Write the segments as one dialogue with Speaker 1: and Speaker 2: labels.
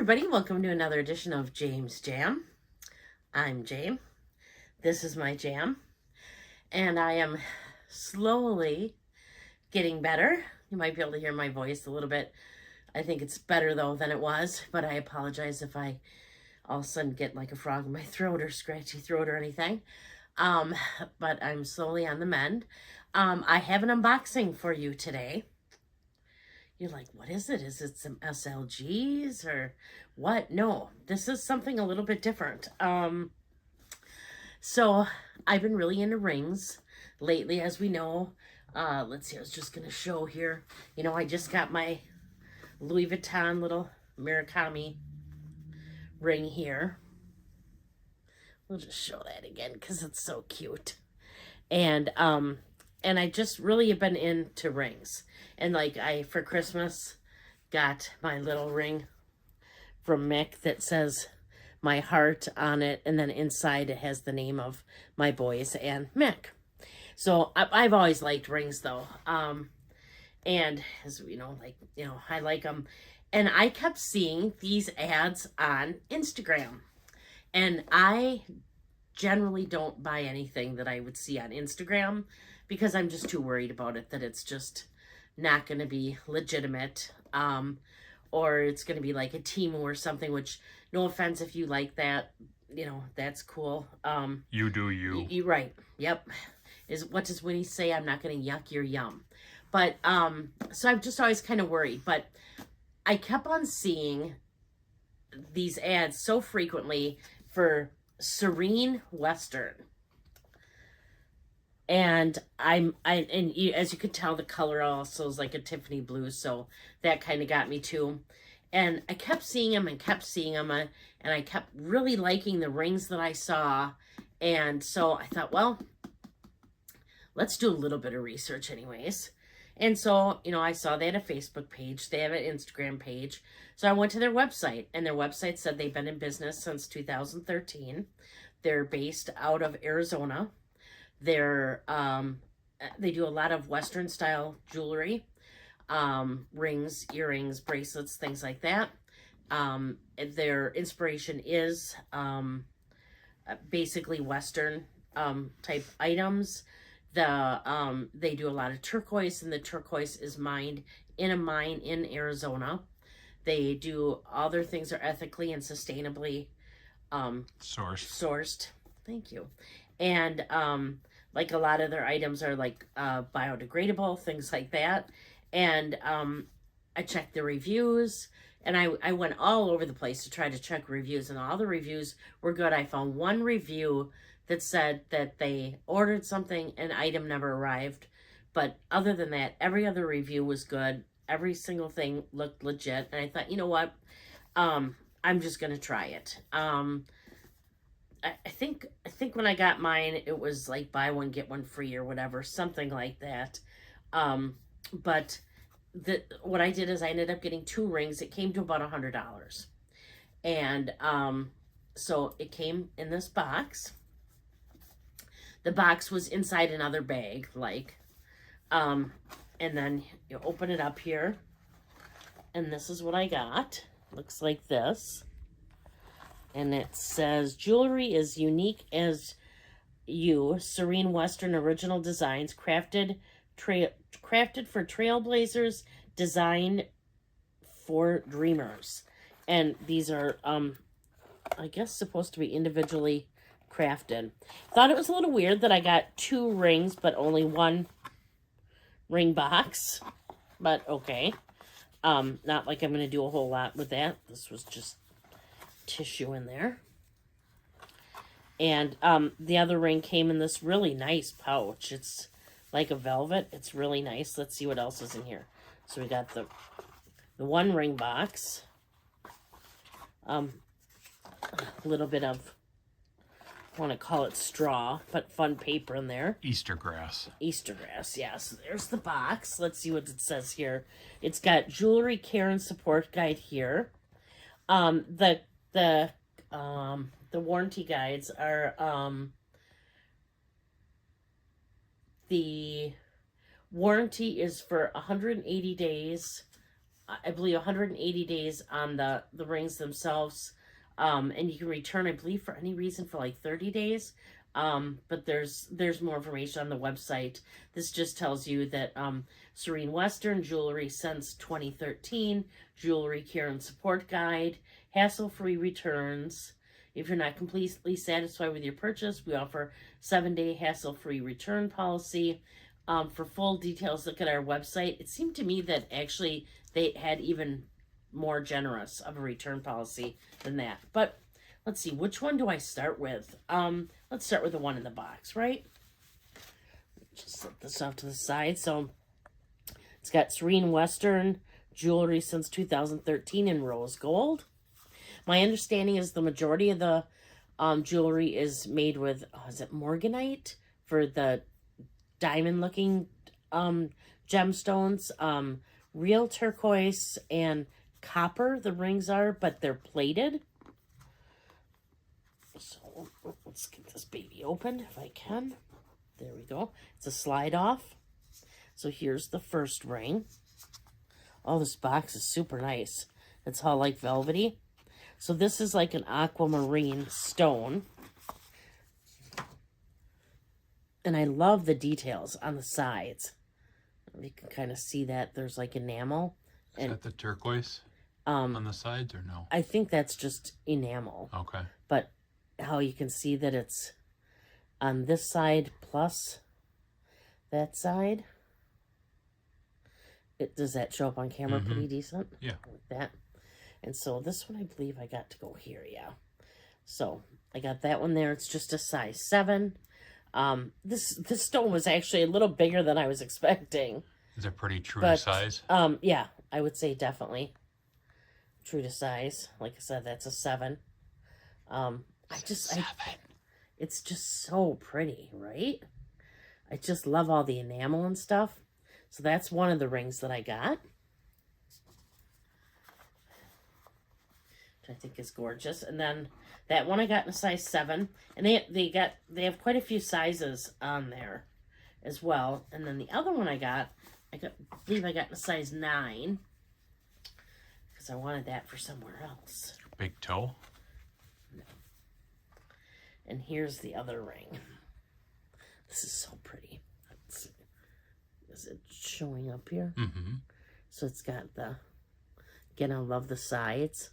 Speaker 1: everybody, welcome to another edition of James Jam. I'm Jam. This is my jam. And I am slowly getting better. You might be able to hear my voice a little bit. I think it's better though than it was, but I apologize if I all of a sudden get like a frog in my throat or scratchy throat or anything. But I'm slowly on the mend. I have an unboxing for you today. You're like, what is it? Is it some SLGs or what? No, this is something a little bit different. So I've been really into rings lately, as we know. Let's see, I was just going to show here. You know, I just got my Louis Vuitton little Murakami ring here. We'll just show that again because it's so cute. And I just really have been into rings. And like for Christmas, got my little ring from Mick that says my heart on it. And then inside it has the name of my boys and Mick. So I've always liked rings though. And as you know, I like them. And I kept seeing these ads on Instagram. And I generally don't buy anything that I would see on Instagram because I'm just too worried about it, that it's just not going to be legitimate, or it's going to be like a Temu or something, which, no offense if you like that, that's cool.
Speaker 2: You do you.
Speaker 1: You're right. Yep. What does Winnie say? I'm not going to yuck your yum. But, so I'm just always kind of worried, but I kept on seeing these ads so frequently for Serene Western. And as you could tell, the color also is like a Tiffany blue, so that kind of got me too. And I kept seeing them and I kept really liking the rings that I saw. And so I thought, well, let's do a little bit of research anyways. And so, I saw they had a Facebook page, they have an Instagram page. So I went to their website, and their website said they've been in business since 2013. They're based out of Arizona. They do a lot of Western style jewelry, rings, earrings, bracelets, things like that. Their inspiration is basically Western type items. They do a lot of turquoise, and the turquoise is mined in a mine in Arizona. They do all their things are ethically and sustainably sourced. Thank you. And like a lot of their items are like biodegradable, things like that. And I checked the reviews, and I went all over the place to try to check reviews, and all the reviews were good. I found one review that said that they ordered something, an item never arrived. But other than that, every other review was good. Every single thing looked legit. And I thought, you know what? I'm just going to try it. I think when I got mine, it was like buy one, get one free or whatever, something like that. But what I did is I ended up getting 2 rings. It came to about $100. And so it came in this box. The box was inside another bag, and then you open it up here, and this is what I got. Looks like this. And it says, jewelry is unique as you, Serene Western original designs, crafted for trailblazers, designed for dreamers. And these are, I guess, supposed to be individually crafted. Thought it was a little weird that I got 2 rings, but only 1 ring box. But okay. Not like I'm going to do a whole lot with that. This was just tissue in there. And the other ring came in this really nice pouch. It's like a velvet. It's really nice. Let's see what else is in here. So we got the 1 ring box. A little bit of, I want to call it straw, but fun paper in there.
Speaker 2: Easter grass.
Speaker 1: Easter grass, yes. There's the box. Let's see what it says here. It's got jewelry care and support guide here. The warranty guides are the warranty is for 180 days I believe 180 days on the rings themselves, and you can return, I believe, for any reason for like 30 days. But there's more information on the website. This just tells you that Serene Western Jewelry since 2013, Jewelry Care and Support Guide, hassle-free returns. If you're not completely satisfied with your purchase, we offer 7-day hassle-free return policy. For full details, look at our website. It seemed to me that actually they had even more generous of a return policy than that. But let's see, which one do I start with? Let's start with the one in the box, right? Just set this off to the side. So it's got Serene Western Jewelry since 2013 in rose gold. My understanding is the majority of the jewelry is made with, is it morganite for the diamond-looking gemstones? Real turquoise and copper, the rings are, but they're plated. So let's get this baby open if I can. There we go. It's a slide off. So here's the first ring. Oh, this box is super nice. It's all like velvety. So this is like an aquamarine stone. And I love the details on the sides. You can kind of see that there's like enamel.
Speaker 2: Is that the turquoise on the sides or no?
Speaker 1: I think that's just enamel.
Speaker 2: Okay.
Speaker 1: But how you can see that it's on this side plus that side. Does that show up on camera pretty decent?
Speaker 2: Yeah.
Speaker 1: Like that. And so this one, I believe I got to go here, yeah. So I got that one there. It's just a size 7. This stone was actually a little bigger than I was expecting.
Speaker 2: Is it pretty true to size?
Speaker 1: Yeah, I would say definitely true to size. Like I said, that's a 7. It's just so pretty, right? I just love all the enamel and stuff. So that's one of the rings that I got, which I think is gorgeous. And then that one I got in a size 7, and they have quite a few sizes on there as well. And then the other one I believe I got in a size 9 because I wanted that for somewhere else.
Speaker 2: Big toe.
Speaker 1: And here's the other ring. This is so pretty. Let's see. Is it showing up here?
Speaker 2: Mm-hmm.
Speaker 1: So it's got again, I love the sides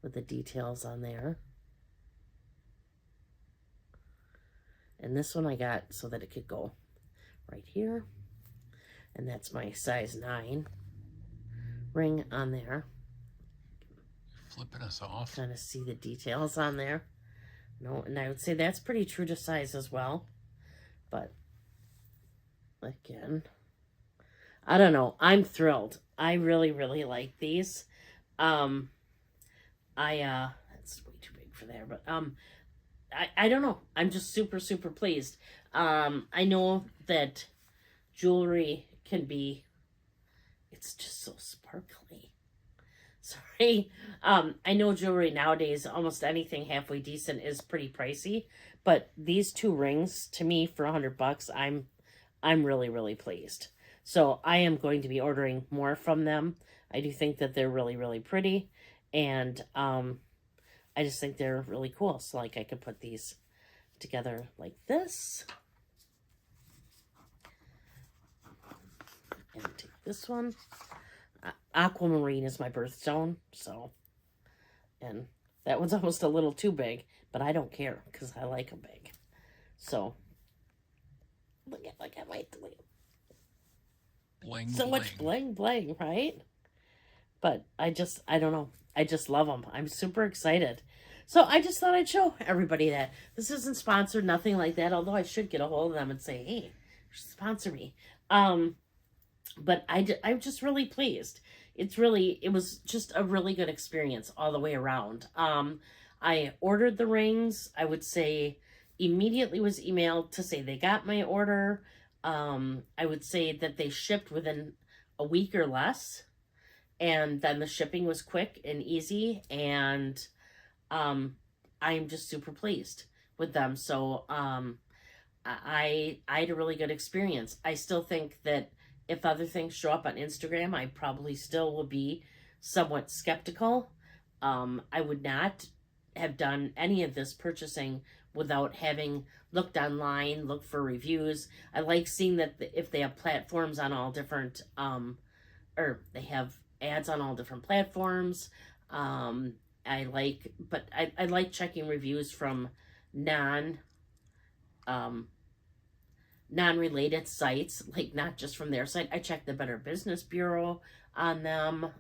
Speaker 1: with the details on there. And this one I got so that it could go right here. And that's my size 9 ring on there.
Speaker 2: Flipping us off.
Speaker 1: Kind of see the details on there. No, and I would say that's pretty true to size as well. But again, I don't know. I'm thrilled. I really, really like these. That's way too big for there, but I don't know. I'm just super, super pleased. I know that jewelry can be, it's just so sparkly. Sorry. I know jewelry nowadays, almost anything halfway decent is pretty pricey, but these 2 rings to me for $100, I'm really, really pleased. So I am going to be ordering more from them. I do think that they're really, really pretty, and I just think they're really cool. So like I could put these together like this. And take this one. Aquamarine is my birthstone, so, and that one's almost a little too big, but I don't care because I like them big. So look at my
Speaker 2: Bling,
Speaker 1: so much bling, right? But I don't know. I just love them. I'm super excited. So I just thought I'd show everybody that. This isn't sponsored, nothing like that, although I should get a hold of them and say, hey, sponsor me. But I'm just really pleased. It was just a really good experience all the way around. I ordered the rings. I would say immediately was emailed to say they got my order. I would say that they shipped within a week or less. And then the shipping was quick and easy. And I'm just super pleased with them. So I had a really good experience. I still think that if other things show up on Instagram, I probably still will be somewhat skeptical. I would not have done any of this purchasing without having looked online, looked for reviews. I like seeing that if they have platforms on all different, or they have ads on all different platforms. I like checking reviews from non um, non-related sites, like not just from their site. I checked the Better Business Bureau on them.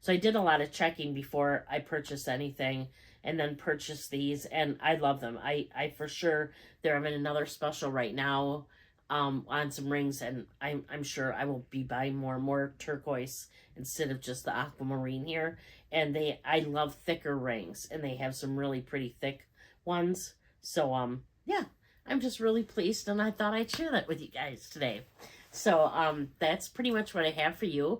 Speaker 1: So I did a lot of checking before I purchased anything, and then purchased these, and I love them. I for sure, they're having another special right now on some rings, and I'm sure I will be buying more and more turquoise instead of just the aquamarine here. And I love thicker rings, and they have some really pretty thick ones. So yeah, I'm just really pleased, and I thought I'd share that with you guys today. So that's pretty much what I have for you.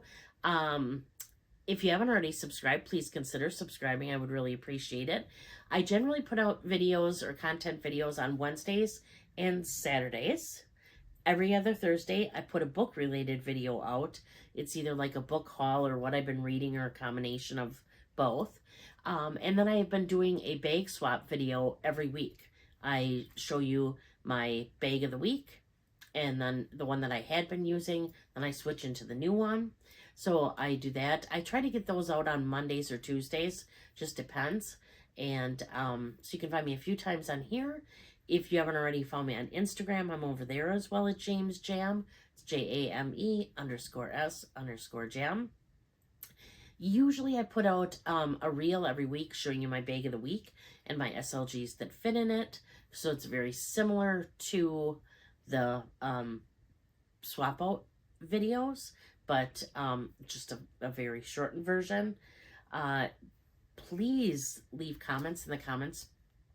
Speaker 1: If you haven't already subscribed, please consider subscribing. I would really appreciate it. I generally put out videos or content videos on Wednesdays and Saturdays. Every other Thursday, I put a book-related video out. It's either like a book haul or what I've been reading, or a combination of both. And then I have been doing a bag swap video every week. I show you my bag of the week, and then the one that I had been using, then I switch into the new one. So I do that. I try to get those out on Mondays or Tuesdays, just depends. And so you can find me a few times on here. If you haven't already found me on Instagram, I'm over there as well at James Jam. It's JAME_S_Jam. Usually I put out a reel every week showing you my bag of the week and my SLGs that fit in it. So it's very similar to the swap out videos, but just a very shortened version. Please leave comments in the comments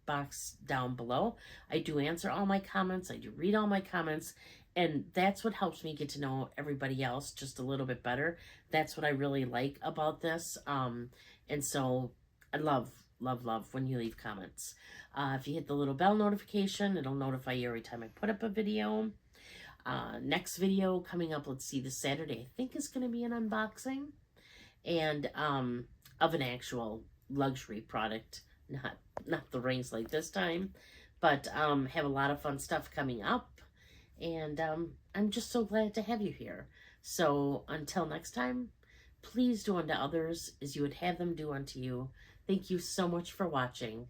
Speaker 1: box down below. I do answer all my comments. I do read all my comments, and that's what helps me get to know everybody else just a little bit better. That's what I really like about this. And so I love when you leave comments. If you hit the little bell notification, it'll notify you every time I put up a video. Next video coming up, let's see, this Saturday, I think is going to be an unboxing, and of an actual luxury product, not the rings like this time, but have a lot of fun stuff coming up, and I'm just so glad to have you here. So until next time, please do unto others as you would have them do unto you. Thank you so much for watching.